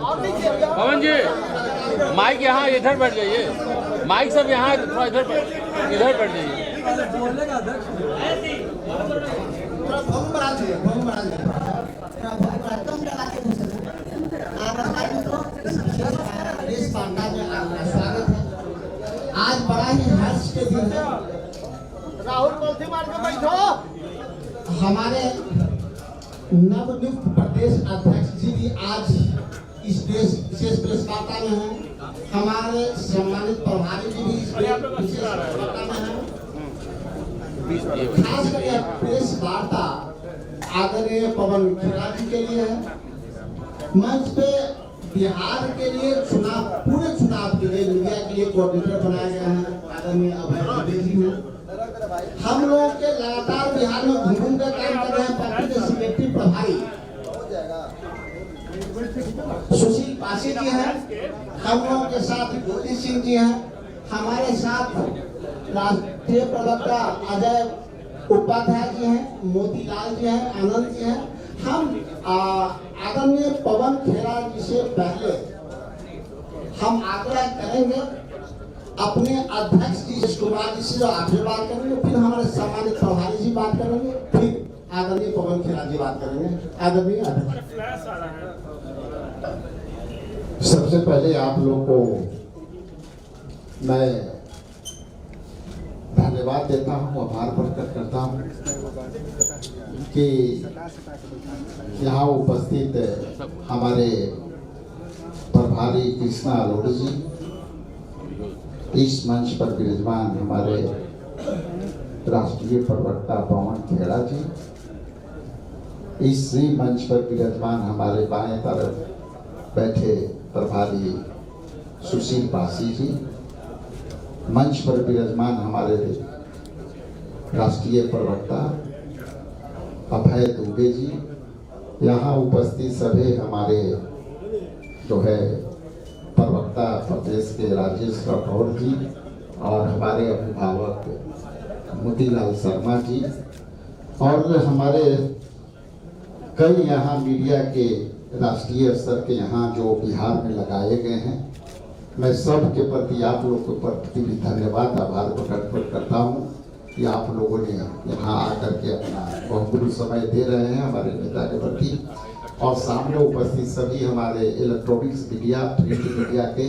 पवन जी mic यहाँ इधर बैठ जाइए, माइक सब यहाँ थोड़ा इधर बैठ जाइए। आज बड़ा ही हर्ष के दिन है। राहुल पॉलिथी मार के बैठो। हमारे नवनियुक्त प्रदेश अध्यक्ष जी भी आज इस विशेष प्रेस वार्ता में हैं। हमारे सम्मानित प्रभारी जी भी इस विशेष वार्ता में हैं। खास करके प्रेस वार्ता आदरणीय पवन खेड़ा जी के लिए है। मंच पे बिहार के लिए चुनाव, पूरे चुनाव के लिए मीडिया के लिए कोऑर्डिनेटर बनाए गए हैं आदरणीय अभय दुबे जी हैं। हम लोग के लगातार बिहार में घूम कर काम कर रहे हैं। पार्टी के सिक्योरिटी प्रभारी सुशील पासी जी हैं, हम लोगों के साथ ज्योति सिंह जी हैं, हमारे साथ राष्ट्रीय प्रवक्ता अजय उपाध्याय जी हैं, मोतीलाल जी हैं, आनंद जी हैं। हम आदरणीय पवन खेड़ा जी से पहले हम आग्रह करेंगे अपने अध्यक्ष जी कुमार जी से आखिर बात करेंगे, फिर हमारे सम्मानित प्रभारी जी बात करेंगे, फिर आदरणीय पवन खेड़ा जी बात करेंगे। आदरणीय अध्यक्ष, सबसे पहले आप लोग को मैं धन्यवाद देता हूँ, आभार प्रकट करता हूँ कि यहाँ उपस्थित हमारे प्रभारी कृष्णा अलोड़ी जी, इस मंच पर विराजमान हमारे राष्ट्रीय प्रवक्ता पवन खेड़ा जी, इस मंच पर विराजमान हमारे बाएं तरफ बैठे प्रभारी सुशील पासी जी, मंच पर विराजमान हमारे राष्ट्रीय प्रवक्ता अभय दुबे जी, यहाँ उपस्थित सभी हमारे जो है प्रवक्ता प्रदेश के राजेश राठौर जी और हमारे अभिभावक मोतीलाल शर्मा जी और हमारे कई यहाँ मीडिया के राष्ट्रीय स्तर के यहाँ जो बिहार में लगाए गए हैं, मैं सब के प्रति आप लोगों के प्रति भी धन्यवाद आभार प्रकट करता हूँ कि आप लोगों ने यहाँ आकर के अपना बहुमूल्य समय दे रहे हैं हमारे नेता के प्रति। और सामने उपस्थित सभी हमारे इलेक्ट्रॉनिक्स मीडिया, प्रिंट मीडिया के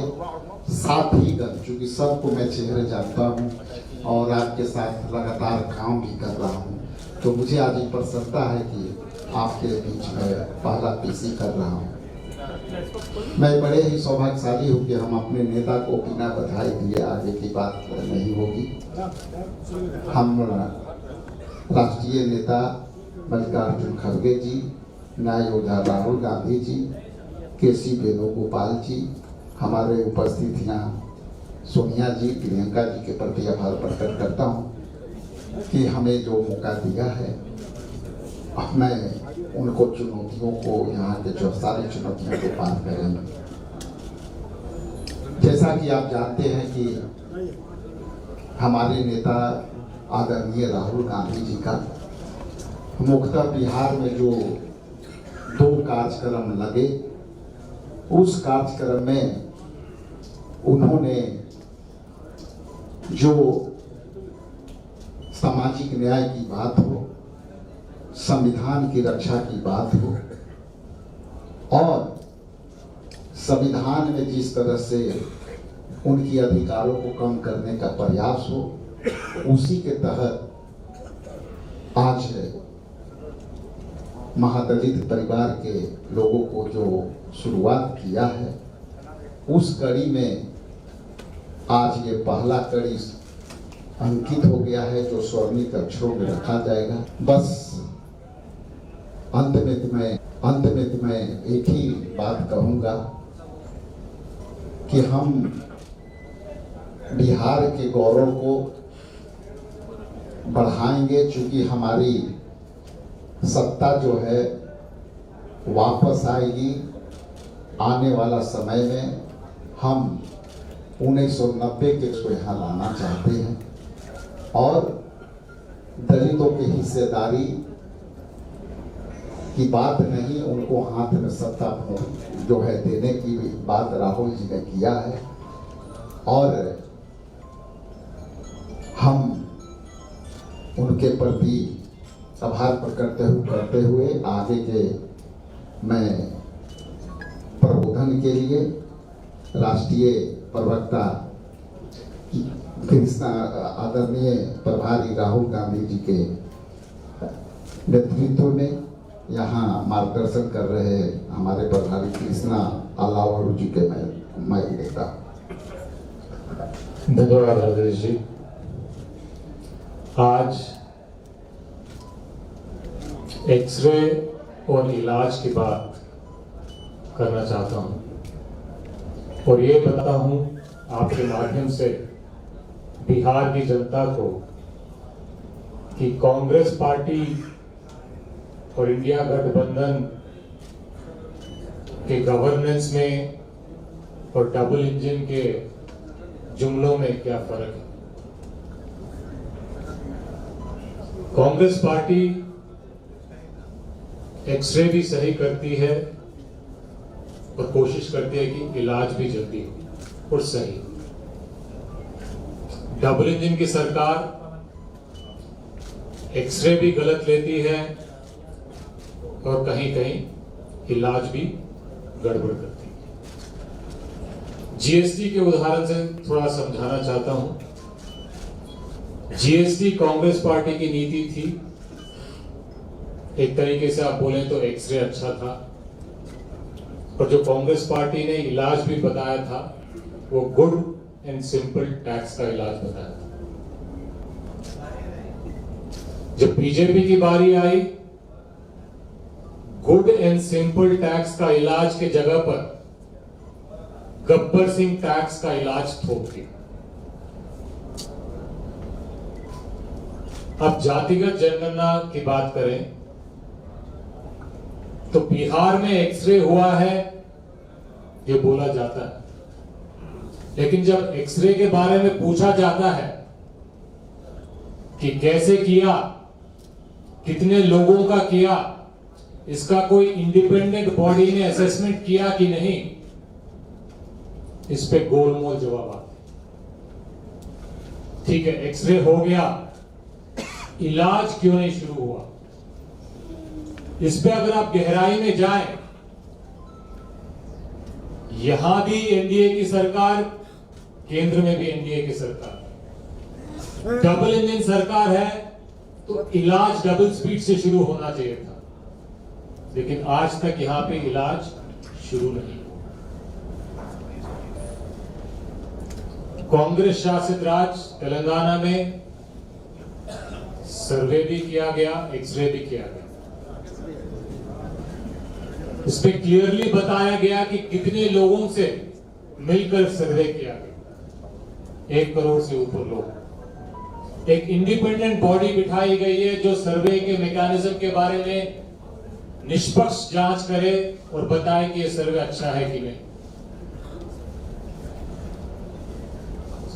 साथीगण, चूँकि सबको मैं चेहरे जानता हूँ और आपके साथ लगातार काम भी कर रहा हूँ, तो मुझे आज ये प्रसन्नता है कि आपके बीच में पहला पेशी कर रहा हूँ। मैं बड़े ही सौभाग्यशाली हूँ कि हम अपने नेता को बिना बधाई दिए आगे की बात नहीं होगी। हम राष्ट्रीय नेता मल्लिकार्जुन खड़गे जी, न्याय योद्धा राहुल गांधी जी, केसी वेणुगोपाल जी, हमारे उपस्थित यहाँ सोनिया जी, प्रियंका जी के प्रति आभार प्रकट करता हूँ कि हमें जो मौका दिया है, मैं उनको चुनौतियों को, यहाँ के जो सारी चुनौतियों को पार करेंगे। जैसा कि आप जानते हैं कि हमारे नेता आदरणीय राहुल गांधी जी का मुख्यतः बिहार में जो 2 कार्यक्रम लगे, उस कार्यक्रम में उन्होंने जो सामाजिक न्याय की बात हो, संविधान की रक्षा की बात हो और संविधान में जिस तरह से उनकी अधिकारों को कम करने का प्रयास हो, उसी के तहत आज महादलित परिवार के लोगों को जो शुरुआत किया है, उस कड़ी में आज ये पहला कड़ी अंकित हो गया है जो स्वर्णिम अक्षरों में रखा जाएगा। बस अंत में मैं एक ही बात कहूँगा कि हम बिहार के गौरव को बढ़ाएंगे, चूँकि हमारी सत्ता जो है वापस आएगी। आने वाला समय में हम 1990 के इसको यहाँ लाना चाहते हैं और दलितों की हिस्सेदारी की बात नहीं, उनको हाथ में सत्ता जो है देने की बात राहुल जी ने किया है और हम उनके प्रति आभार प्रकट करते हुए आगे के मैं प्रबोधन के लिए राष्ट्रीय प्रवक्ता कृष्णा आदरणीय प्रभारी राहुल गांधी जी के नेतृत्व में यहाँ मार्गदर्शन कर रहे हमारे प्रभारी कृष्णा अलावड़ू जी के मैं लेता। धन्यवाद राजेश जी। आज एक्सरे और इलाज की बात करना चाहता हूं और ये बताता हूं आपके माध्यम से बिहार की जनता को कि कांग्रेस पार्टी और इंडिया गठबंधन के गवर्नेंस में और डबल इंजन के जुमलों में क्या फर्क है। कांग्रेस पार्टी एक्सरे भी सही करती है और कोशिश करती है कि इलाज भी जल्दी हो और सही। डबल इंजन की सरकार एक्सरे भी गलत लेती है और कहीं कहीं इलाज भी गड़बड़ करती है। जीएसटी के उदाहरण से थोड़ा समझाना चाहता हूं। जीएसटी कांग्रेस पार्टी की नीति थी। एक तरीके से आप बोलें तो एक्सरे अच्छा था और जो कांग्रेस पार्टी ने इलाज भी बताया था वो गुड एंड सिंपल टैक्स का इलाज बताया था। जब बीजेपी की बारी आई, गुड एंड सिंपल टैक्स का इलाज के जगह पर गब्बर सिंह टैक्स का इलाज थोप दिया। अब जातिगत जनगणना की बात करें तो बिहार में एक्सरे हुआ है ये बोला जाता है, लेकिन जब एक्सरे के बारे में पूछा जाता है कि कैसे किया, कितने लोगों का किया, इसका कोई इंडिपेंडेंट बॉडी ने असेसमेंट किया कि नहीं, इस पे गोलमोल जवाब आते। ठीक है, एक्सरे हो गया, इलाज क्यों नहीं शुरू हुआ? इस पे अगर आप गहराई में जाएं, यहां भी एनडीए की सरकार, केंद्र में भी एनडीए की सरकार, डबल इंजन सरकार है तो इलाज डबल स्पीड से शुरू होना चाहिए था, लेकिन आज तक यहां पे इलाज शुरू नहीं हुआ। कांग्रेस शासित राज्य तेलंगाना में सर्वे भी किया गया, एक्सरे भी किया गया। इसमें क्लियरली बताया गया कि कितने लोगों से मिलकर सर्वे किया गया। 1 करोड़ से ऊपर लोग। एक इंडिपेंडेंट बॉडी बिठाई गई है जो सर्वे के मैकेनिज्म के बारे में निष्पक्ष जांच करे और बताए कि यह सर्वे अच्छा है कि नहीं।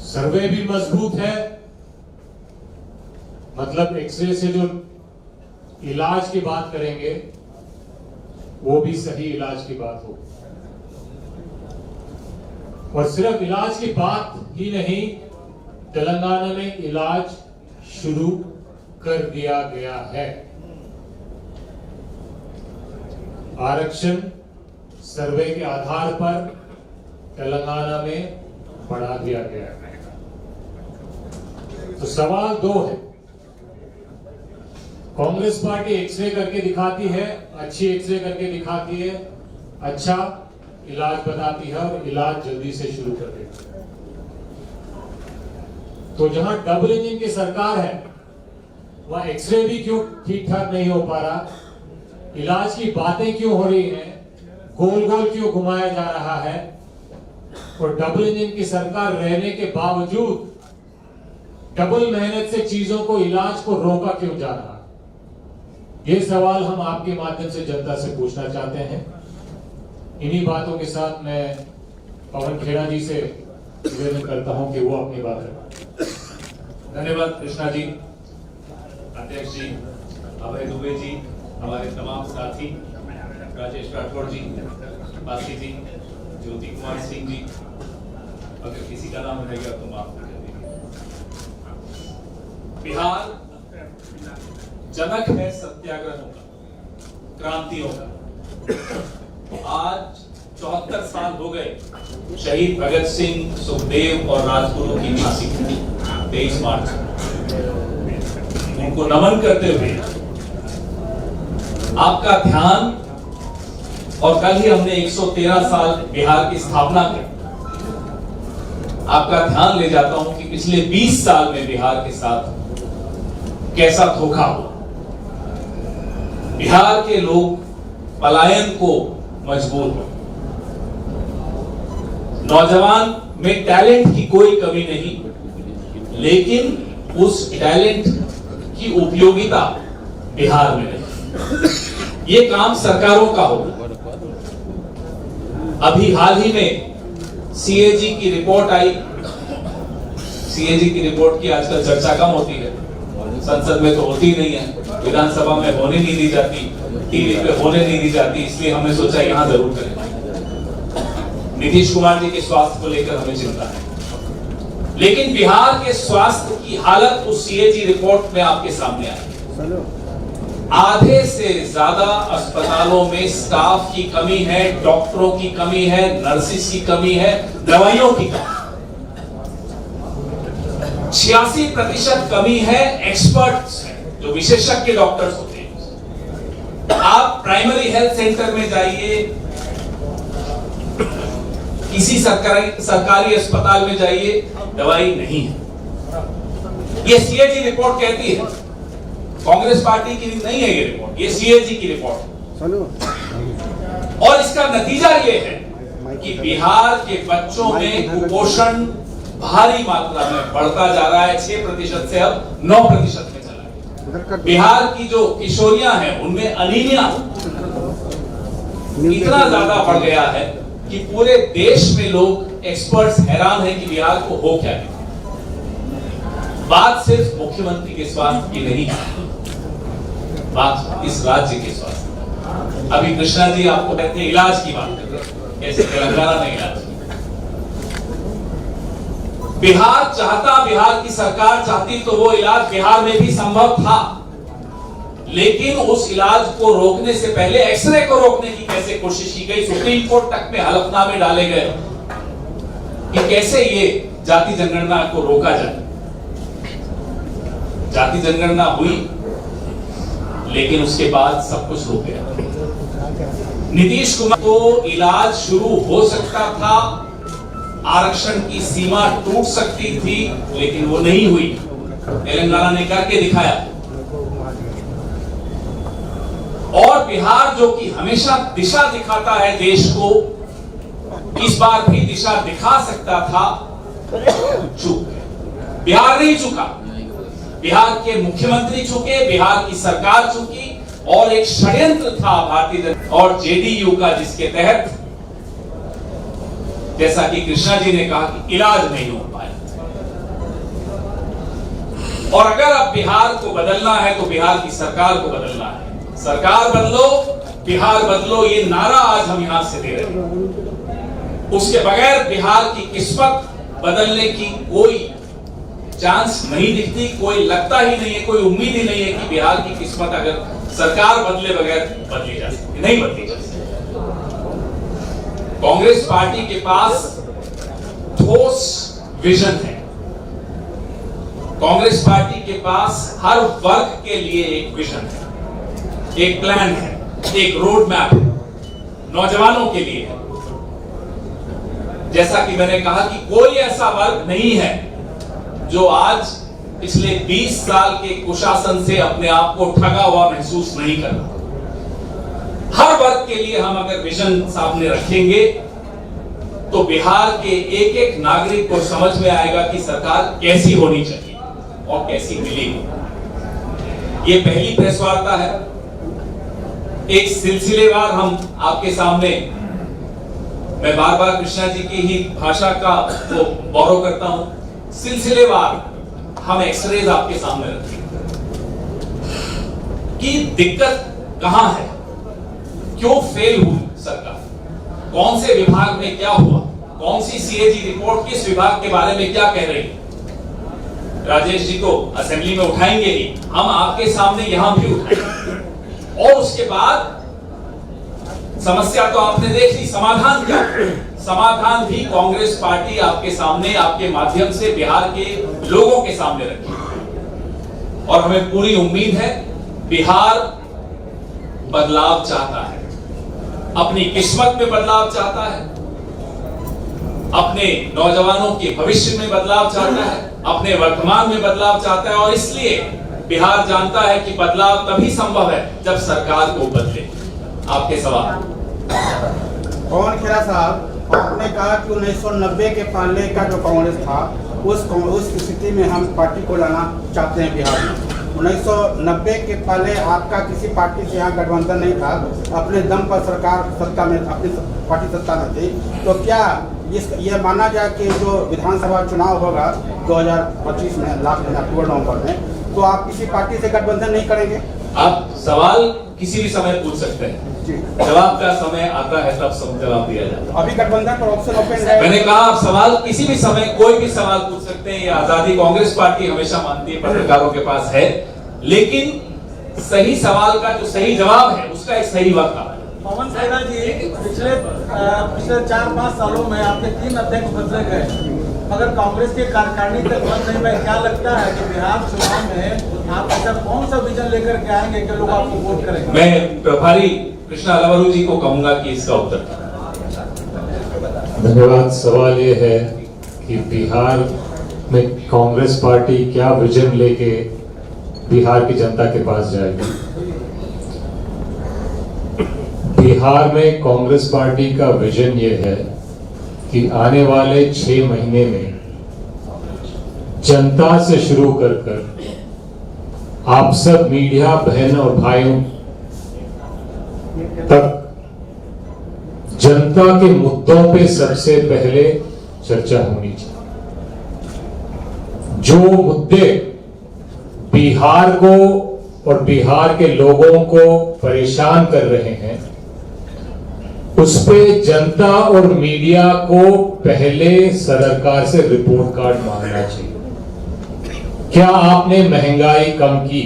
सर्वे भी मजबूत है, मतलब एक्सरे से जो इलाज की बात करेंगे वो भी सही इलाज की बात हो। और सिर्फ इलाज की बात ही नहीं, तेलंगाना में इलाज शुरू कर दिया गया है। आरक्षण सर्वे के आधार पर तेलंगाना में बढ़ा दिया गया है। तो सवाल 2 है, कांग्रेस पार्टी एक्सरे करके दिखाती है, अच्छी एक्सरे करके दिखाती है, अच्छा इलाज बताती है और इलाज जल्दी से शुरू कर देती है। तो जहां डबल इंजन की सरकार है वहां एक्सरे भी क्यों ठीक ठाक नहीं हो पा रहा, इलाज की बातें क्यों हो रही हैं, गोल गोल क्यों घुमाया जा रहा है, और डबल इंजन की सरकार रहने के बावजूद डबल मेहनत से चीजों को, इलाज को रोका क्यों जा रहा है? ये सवाल हम आपके माध्यम से जनता से पूछना चाहते हैं। इन्हीं बातों के साथ मैं पवन खेड़ा जी से निवेदन करता हूं कि वो अपनी बात रखें। धन्यवाद कृष्णा जी, अध्यक्ष जी, अभय दुबे जी, हमारे तमाम साथी, राजेश राठौड़ जी, बासी जी, ज्योति कुमार सिंह जी, अगर किसी का नाम रहेगा तो माफ कर दीजिए। बिहार जनक है सत्याग्रहों का, क्रांतियों का। आज 74 साल हो गए शहीद भगत सिंह, सुखदेव और राजगुरु की फांसी को 23 मार्च। उनको नमन करते हुए आपका ध्यान, और कल ही हमने 113 साल बिहार की स्थापना की, आपका ध्यान ले जाता हूं कि पिछले 20 साल में बिहार के साथ कैसा धोखा हुआ। बिहार के लोग पलायन को मजबूर हुए। नौजवान में टैलेंट की कोई कमी नहीं, लेकिन उस टैलेंट की उपयोगिता बिहार में नहीं। ये काम सरकारों का होगा। अभी हाल ही में सीएजी की रिपोर्ट आई। सीएजी की रिपोर्ट की आजकल चर्चा कम होती है, संसद में तो होती नहीं है, विधानसभा में होने नहीं दी जाती, टीवी पे होने नहीं दी जाती, इसलिए हमने सोचा यहां जरूर करें। नीतीश कुमार जी के स्वास्थ्य को लेकर हमें चिंता है, लेकिन बिहार के स्वास्थ्य की हालत उस सीएजी रिपोर्ट में आपके सामने आई। आधे से ज्यादा अस्पतालों में स्टाफ की कमी है, डॉक्टरों की कमी है, नर्सिस की कमी है, दवाइयों की कमी। 86% कमी है एक्सपर्ट्स है, जो विशेषज्ञ डॉक्टर्स होते हैं। आप प्राइमरी हेल्थ सेंटर में जाइए, किसी सरकारी अस्पताल में जाइए, दवाई नहीं है। ये सीएजी रिपोर्ट कहती है, कांग्रेस पार्टी की नहीं है ये रिपोर्ट, ये सीएजी की रिपोर्ट। और इसका नतीजा ये है कि बिहार के बच्चों में कुपोषण भारी मात्रा में बढ़ता जा रहा है। 6% से अब 9% में चला है। बिहार की जो किशोरियां हैं उनमें अनीमिया इतना ज्यादा बढ़ गया है कि पूरे देश में लोग, एक्सपर्ट्स हैरान हैं कि बिहार को हो क्या है। बात सिर्फ मुख्यमंत्री के स्वास्थ्य की नहीं है, बात इस राज्य के स्वास्थ्य। अभी कृष्णा जी आपको कहते हैं इलाज की बात कर रहे हैं, कैसे तेलंगाना में इलाज। बिहार चाहता, बिहार की सरकार चाहती तो वो इलाज बिहार में भी संभव था, लेकिन उस इलाज को रोकने से पहले एक्सरे को रोकने की कैसे कोशिश की गई। सुप्रीम कोर्ट तक में हलफनामे डाले गए कि कैसे ये जाति जनगणना को रोका जाए। जाति जनगणना हुई, लेकिन उसके बाद सब कुछ रुक गया। नीतीश कुमार को इलाज शुरू हो सकता था, आरक्षण की सीमा टूट सकती थी, लेकिन वो नहीं हुई। तेलंगाना ने करके दिखाया। और बिहार जो कि हमेशा दिशा दिखाता है देश को, इस बार भी दिशा दिखा सकता था, चूक गया। बिहार नहीं चुका, बिहार के मुख्यमंत्री चुके, बिहार की सरकार चुकी, और एक षड्यंत्र था भारतीय जनता और जेडीयू का, जिसके तहत जैसा कि कृष्णा जी ने कहा कि इलाज नहीं हो पाया। और अगर अब बिहार को बदलना है तो बिहार की सरकार को बदलना है। सरकार बदलो, बिहार बदलो, ये नारा आज हम यहां से दे रहे हैं। उसके बगैर बिहार की किस्मत बदलने की कोई चांस नहीं दिखती, कोई लगता ही नहीं है, कोई उम्मीद ही नहीं है कि बिहार की किस्मत अगर सरकार बदले बगैर बदली जा सकती, नहीं बदली जा सकती। कांग्रेस पार्टी के पास ठोस विजन है। कांग्रेस पार्टी के पास हर वर्ग के लिए एक विजन है, एक प्लान है, एक रोड मैप है, नौजवानों के लिए है। जैसा कि मैंने कहा कि कोई ऐसा वर्ग नहीं है जो आज पिछले 20 साल के कुशासन से अपने आप को ठगा हुआ महसूस नहीं कर रहा। हर वर्ग के लिए हम अगर विजन सामने रखेंगे तो बिहार के एक एक नागरिक को समझ में आएगा कि सरकार कैसी होनी चाहिए और कैसी मिलेगी। ये पहली प्रेस वार्ता है। एक सिलसिलेवार हम आपके सामने, मैं बार बार कृष्णा जी की ही भाषा का वो बोरो करता हूं, सिलसिलेवार हम एक्सरेज आपके सामने रखेंगे कि दिक्कत कहां है, क्यों फेल हुई सरकार। कौन से विभाग में क्या हुआ, कौन सी सीएजी रिपोर्ट किस विभाग के बारे में क्या कह रही है, राजेश जी तो असेंबली में उठाएंगे ही, हम आपके सामने यहां भी उठाएंगे। और उसके बाद समस्या तो आपने देख ली, समाधान क्या, समाधान भी कांग्रेस पार्टी आपके सामने, आपके माध्यम से बिहार के लोगों के सामने रखी। और हमें पूरी उम्मीद है बिहार बदलाव चाहता है, अपनी किस्मत में बदलाव चाहता है, अपने नौजवानों के भविष्य में बदलाव चाहता है, अपने वर्तमान में बदलाव चाहता है। और इसलिए बिहार जानता है कि बदलाव तभी संभव है जब सरकार को बदले। आपके सवाल। पवन खेड़ा साहब, आपने कहा कि 1990 के पहले का जो कांग्रेस था उस स्थिति में हम पार्टी को लाना चाहते हैं बिहार में। 1990 के पहले आपका किसी पार्टी से यहाँ गठबंधन नहीं था, अपने दम पर सरकार सत्ता में, अपनी पार्टी सत्ता में थी। तो क्या ये माना जाए कि जो विधानसभा चुनाव होगा 2025 में, लास्ट में अक्टूबर नवंबर में, तो आप किसी पार्टी से गठबंधन नहीं करेंगे? आप सवाल किसी भी समय पूछ सकते हैं, जवाब का समय आता है तब सब जवाब दिया जाता है। अभी गठबंधन पर ऑप्शन ओपन है। मैंने कहा आप सवाल किसी भी समय कोई भी सवाल पूछ सकते हैं, ये आजादी कांग्रेस पार्टी हमेशा मानती है, पत्रकारों के पास है, लेकिन सही सवाल का जो सही जवाब है उसका एक सही वक्त आता है। पवन खेड़ा जी, पिछले 4-5 सालों में आपके 3 अध्यक्ष बदले गए, अगर कांग्रेस के कार्यकारिणी तक बंद नहीं हुआ, क्या लगता है कि बिहार चुनाव में आप ऐसा कौन सा विजन लेकर के आएंगे कि लोग आपको वोट करेंगे? मैं प्रभारी कृष्णा अलवरू जी को कहूंगा कि इसका उत्तर। धन्यवाद। सवाल ये है कि बिहार में कांग्रेस पार्टी क्या विजन लेके बिहार की जनता के पास जाएगी। बिहार में कांग्रेस पार्टी का विजन ये है कि आने वाले 6 महीने में जनता से शुरू कर आप सब मीडिया बहन और भाइयों तक जनता के मुद्दों पे सबसे पहले चर्चा होनी चाहिए। जो मुद्दे बिहार को और बिहार के लोगों को परेशान कर रहे हैं, उस पे जनता और मीडिया को पहले सरकार से रिपोर्ट कार्ड मांगना चाहिए। क्या आपने महंगाई कम की?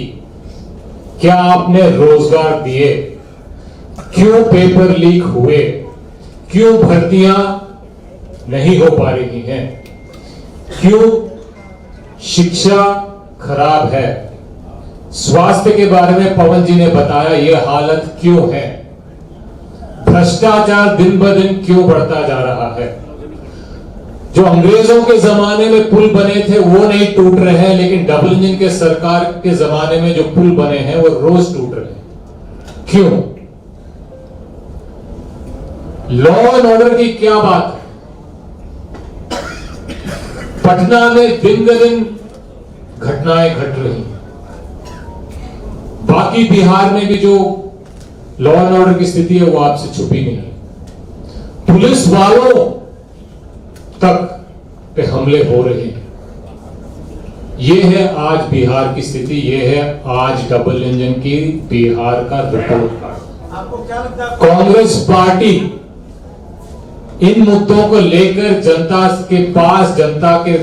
क्या आपने रोजगार दिए? क्यों पेपर लीक हुए? क्यों भर्तियां नहीं हो पा रही हैं? क्यों शिक्षा खराब है? स्वास्थ्य के बारे में पवन जी ने बताया, यह हालत क्यों है? भ्रष्टाचार दिन ब दिन क्यों बढ़ता जा रहा है? जो अंग्रेजों के जमाने में पुल बने थे वो नहीं टूट रहे हैं, लेकिन डबल इंजन के सरकार के जमाने में जो पुल बने हैं वो रोज टूट रहे हैं। क्यों? लॉ एंड ऑर्डर की क्या बात है? पटना में दिन ब दिन घटनाएं घट रही, बाकी बिहार में भी जो लॉ एंड ऑर्डर की स्थिति है वो आपसे छुपी नहीं है। पुलिस वालों तक पे हमले हो रहे हैं। ये है आज बिहार की स्थिति, ये है आज डबल इंजन की बिहार का रिपोर्ट कार्ड। आपको क्या लगता है कांग्रेस पार्टी इन मुद्दों को लेकर जनता के पास, जनता के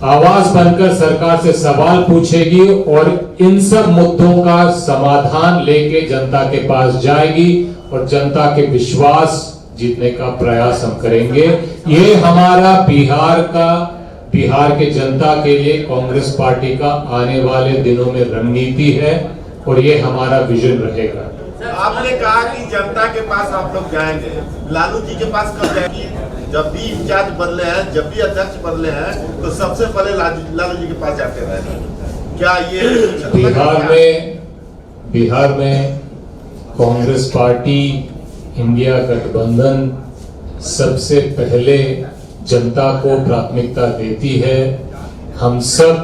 आवाज बनकर सरकार से सवाल पूछेगी और इन सब मुद्दों का समाधान लेके जनता के पास जाएगी और जनता के विश्वास जीतने का प्रयास हम करेंगे। ये हमारा बिहार के जनता के लिए कांग्रेस पार्टी का आने वाले दिनों में रणनीति है और ये हमारा विजन रहेगा। आपने कहा कि जनता के पास आप लोग जाएंगे, लालू जी के पास कब जाएंगे? जब भी इंचार्ज बदले हैं, जब भी अध्यक्ष बदले हैं, तो सबसे पहले लालू जी के पास जाते रहे। क्या ये बिहार में कांग्रेस पार्टी, इंडिया गठबंधन सबसे पहले जनता को प्राथमिकता देती है। हम सब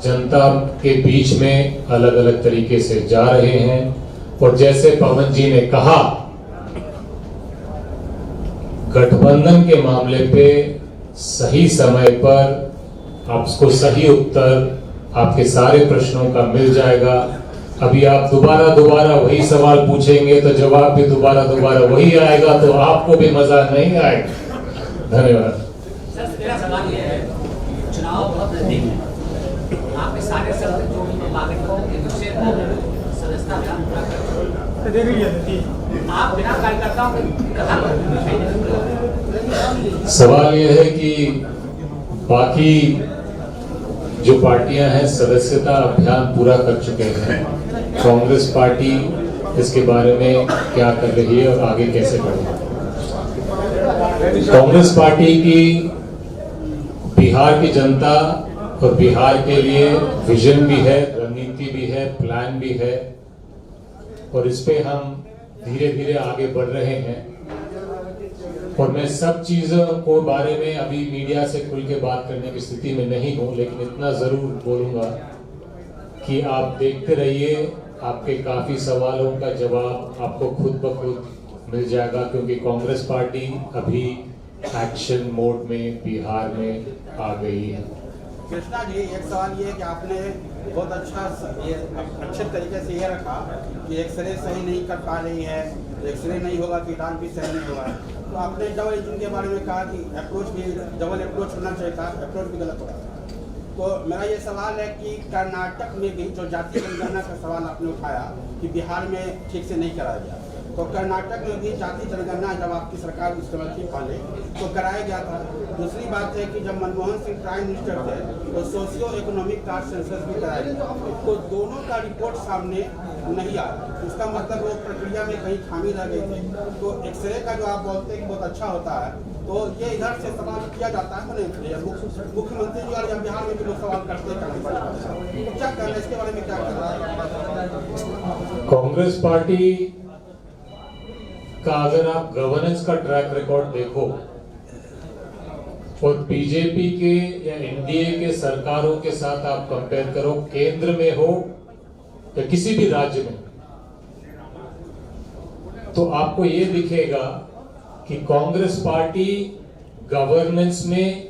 जनता के बीच में अलग अलग तरीके से जा रहे हैं और जैसे पवन जी ने कहा, गठबंधन के मामले पे सही समय पर आपको सही उत्तर आपके सारे प्रश्नों का मिल जाएगा। अभी आप दोबारा वही सवाल पूछेंगे तो जवाब भी दोबारा वही आएगा, तो आपको भी मजा नहीं आएगा। धन्यवाद। सर, मेरा सवाल ये है, चुनाव बहुत नजदीक है, आपके सारे सदस्य जो नागरिकों के विषय सदस्यता अभियान पूरा कर, आप बिना कार्यकर्ताओं के कहाँ पर? सवाल यह है कि बाकी जो पार्टियां हैं सदस्यता अभियान पूरा कर चुके हैं, कांग्रेस पार्टी इसके बारे में क्या कर रही है और आगे कैसे बढ़ेगी? कांग्रेस पार्टी की बिहार की जनता और बिहार के लिए विजन भी है, रणनीति भी है, प्लान भी है, और इस पे हम धीरे धीरे आगे बढ़ रहे हैं। और मैं सब चीजों को बारे में अभी मीडिया से खुल के बात करने की स्थिति में नहीं हूं, लेकिन इतना जरूर बोलूंगा कि आप देखते रहिए, आपके काफी सवालों का जवाब आपको खुद ब खुद मिल जाएगा, क्योंकि कांग्रेस पार्टी अभी एक्शन मोड में बिहार में आ गई है। कृष्णा जी, एक सवाल ये है कि आपने बहुत अच्छे तरीके से ये रखा कि एक्सरे सही नहीं कर पा रही है, एक्सरे नहीं होगा तो इलाज भी सही नहीं होगा। तो आपने डबल इंजन के बारे में कहा कि अप्रोच भी डबल अप्रोच होना चाहिए था, अप्रोच भी गलत होगा। तो मेरा ये सवाल है कि कर्नाटक में भी जो जाति जनगणना का सवाल आपने उठाया कि बिहार में ठीक से नहीं कराया गया, तो कर्नाटक में भी जाति जनगणना जब आपकी सरकार उस समय थी पहले तो कराया गया था। दूसरी बात है कि जब मनमोहन सिंह प्राइम मिनिस्टर थे तो सोशियो इकोनॉमिक कास्ट सेंसस भी कराया गया, तो दोनों का रिपोर्ट सामने नहीं आया। इसका मतलब वो प्रक्रिया में कहीं खामी रह गई थी। तो एक्सरे का जो आप बोलते हैं कि बहुत अच्छा होता है, तो ये इधर से सवाल किया जाता है, मुख्यमंत्री जी और बिहार में भी लोग सवाल करते हैं, क्या करना है इसके बारे में, क्या करना है? कांग्रेस पार्टी का अगर आप गवर्नेंस का ट्रैक रिकॉर्ड देखो और बीजेपी के या एनडीए के सरकारों के साथ आप कंपेयर करो, केंद्र में हो या किसी भी राज्य में, तो आपको ये दिखेगा कि कांग्रेस पार्टी गवर्नेंस में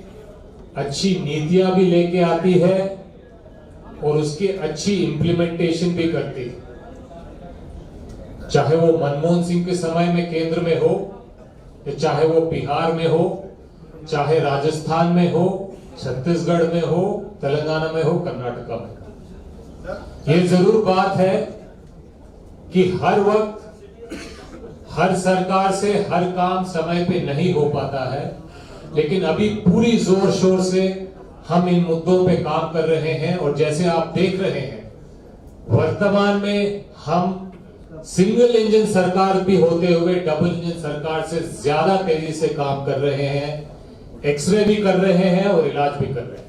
अच्छी नीतियां भी लेके आती है और उसकी अच्छी इंप्लीमेंटेशन भी करती है। चाहे वो मनमोहन सिंह के समय में केंद्र में हो, या चाहे वो बिहार में हो, चाहे राजस्थान में हो, छत्तीसगढ़ में हो, तेलंगाना में हो, कर्नाटका में हो। ये जरूर बात है कि हर वक्त हर सरकार से हर काम समय पे नहीं हो पाता है, लेकिन अभी पूरी जोर शोर से हम इन मुद्दों पे काम कर रहे हैं। और जैसे आप देख रहे हैं, वर्तमान में हम सिंगल इंजन सरकार भी होते हुए डबल इंजन सरकार से ज्यादा तेजी से काम कर रहे हैं, एक्सरे भी कर रहे हैं और इलाज भी कर रहे हैं।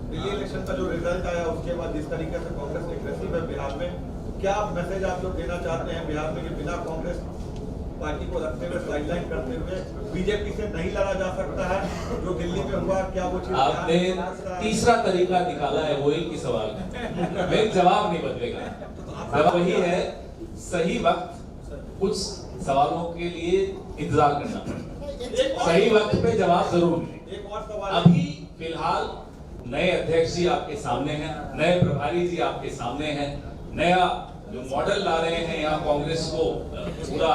दिल्ली इलेक्शन का जो रिजल्ट आया उसके बाद जिस तरीके से कांग्रेस एग्रेसिव है बिहार में, क्या मैसेज आप लोग देना चाहते हैं बिहार में कि बिना कांग्रेस पार्टी को रखते हुए साइडलाइन करते हुए बीजेपी से नहीं लड़ा जा सकता है? जो दिल्ली में हुआ, क्या वो चीज आपने तीसरा तरीका निकाला है, वो एक ही सवाल है, मेरा जवाब नहीं बदलेगा। जवाब वही है, सही वक्त कुछ सवालों के लिए इंतजार करना, सही वक्त पे जवाब जरूर मिले। अभी फिलहाल नए अध्यक्ष जी आपके सामने हैं, नए प्रभारी जी आपके सामने हैं, नया जो मॉडल ला रहे हैं यहाँ कांग्रेस को पूरा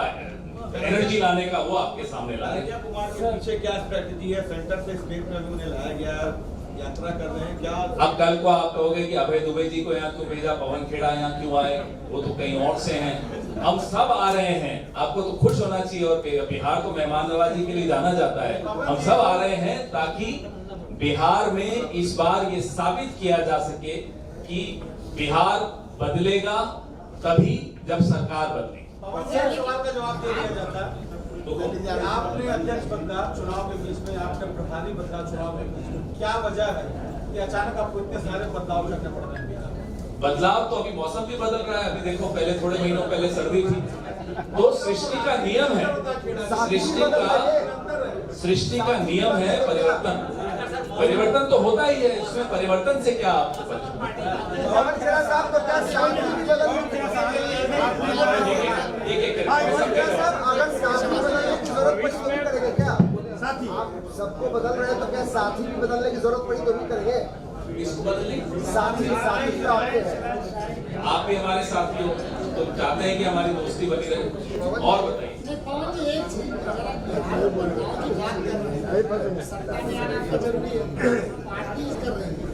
एनर्जी लाने का, वो आपके सामने ला रहे हैं। कुमार के पीछे क्या स्ट्रेटजी है? सेंटर से स्टेट में भी उन्हें लाया गया, यात्रा कर रहे हैं, क्या अब कल को आप कहोगे कि अभय दुबे जी को यहाँ क्यों भेजा, पवन खेड़ा यहाँ क्यों आए, वो तो कहीं और से हैं। हम सब आ रहे हैं, आपको तो खुश होना चाहिए। और बिहार तो मेहमान नवाजी के लिए जाना जाता है। हम सब आ रहे हैं ताकि बिहार में इस बार ये साबित किया जा सके कि बिहार बदलेगा तभी जब सरकार बदलेगी। सवाल का जवाब दे दिया जाता है तो आपने अध्यक्ष बदला चुनाव के बीच में, आपने प्रभारी बदला चुनाव के बीच में, क्या वजह है कि अचानक आपको इतने सारे बदलाव करने पड़ रहे हैं? बदलाव तो अभी मौसम भी बदल रहा है। अभी देखो, पहले थोड़े महीनों पहले सर्दी थी, तो सृष्टि का नियम है, सृष्टि का नियम है परिवर्तन। परिवर्तन तो होता ही है, इसमें परिवर्तन से क्या आपको आपको बदल रहे हैं तो क्या साथी भी बदलने की जरूरत पड़ी तो भी करेंगे? इसको बदले साथी साथी तो आपके हैं। आप भी हमारे साथी हो तो चाहते हैं कि हमारी दोस्ती बनी रहे। और बताइए,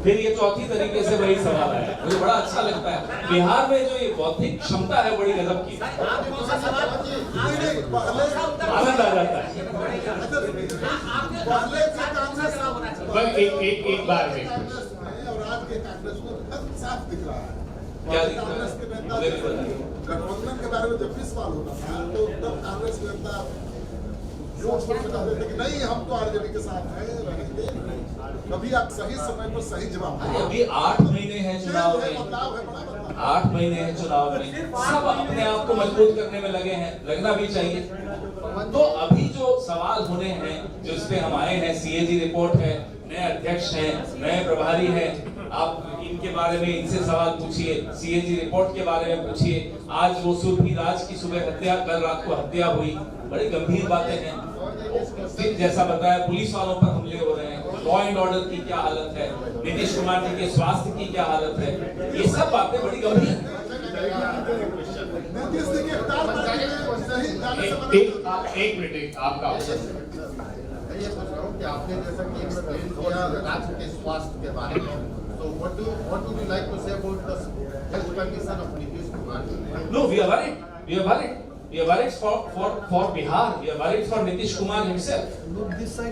फिर ये चौथी तरीके से वही सवाल है, मुझे बड़ा अच्छा लगता है। बिहार में जो ये बौद्धिक क्षमता है बड़ी गजब की, आनंद आ जाता है। एक बार में और आज के कांग्रेस को साफ दिख रहा है। क्या दिख रहा है? मुझे नहीं पता। गठबंधन के बारे में जब भी सवाल होता था तो तब कांग्रेस के नेता जोर शोर से कहते थे कि नहीं हम तो आरजेडी के साथ हैं, रहेंगे। कभी आप सही समय पर सही जवाब दें। अभी 8 महीने हैं चुनाव में, बदलाव है, बड़ा बदलाव। 8 महीने हैं चुनाव में, सब अपने आप को मजबूत करने में लगे हैं, लगना भी चाहिए। तो अभी जो सवाल होने हैं, जो इस पे हम आए हैं, सीएजी रिपोर्ट है, नए अध्यक्ष हैं, नए प्रभारी हैं, आप इनके बारे में इनसे सवाल पूछिए, सीएजी रिपोर्ट के बारे में पूछिए। आज वो सुरभि राज की सुबह हत्या, कल रात को हत्या हुई, बड़ी गंभीर बातें हैं। फिर जैसा बताया, पुलिस वालों पर हमले हो रहे हैं, लॉ एंड ऑर्डर की क्या हालत है, नीतीश कुमार जी के स्वास्थ्य की क्या हालत है, ये सब बातें बड़ी गंभीर हैं। एक मिनट आपका ये पूछ रहा हूँ कि आपने जैसा कि एक्सप्लेन किया राज्य के स्वास्थ्य के बारे में, तो what do you like to say about the health condition of Nitish Kumar? No, we are worried. We are worried. We are worried for Bihar. We are worried for Nitish Kumar himself.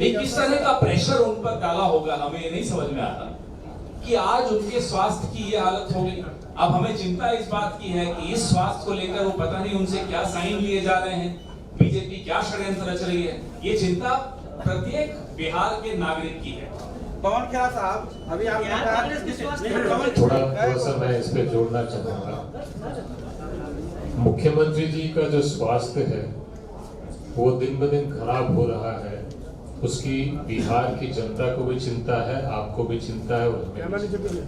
ये किस तरह का pressure उन पर डाला होगा, हमें ये नहीं समझ में आता कि आज उनके स्वास्थ्य की ये हालत हो गई। अब हमें चिंता इस बात की है कि इस स्वास्थ्य को लेकर वो पता नहीं उनसे क्या साइन लिए जा रहे हैं, बीजेपी क्या षड्यंत्र रच रही है। ये चिंता प्रत्येक बिहार के नागरिक की है। पवन खेड़ा साहब, अभी आप थोड़ा सा मैं इस पे जोड़ना चाहूंगा। मुख्यमंत्री जी का जो स्वास्थ्य है वो दिन ब दिन खराब हो रहा है, उसकी बिहार की जनता को भी चिंता है, आपको भी चिंता है और हमें भी चिंता है।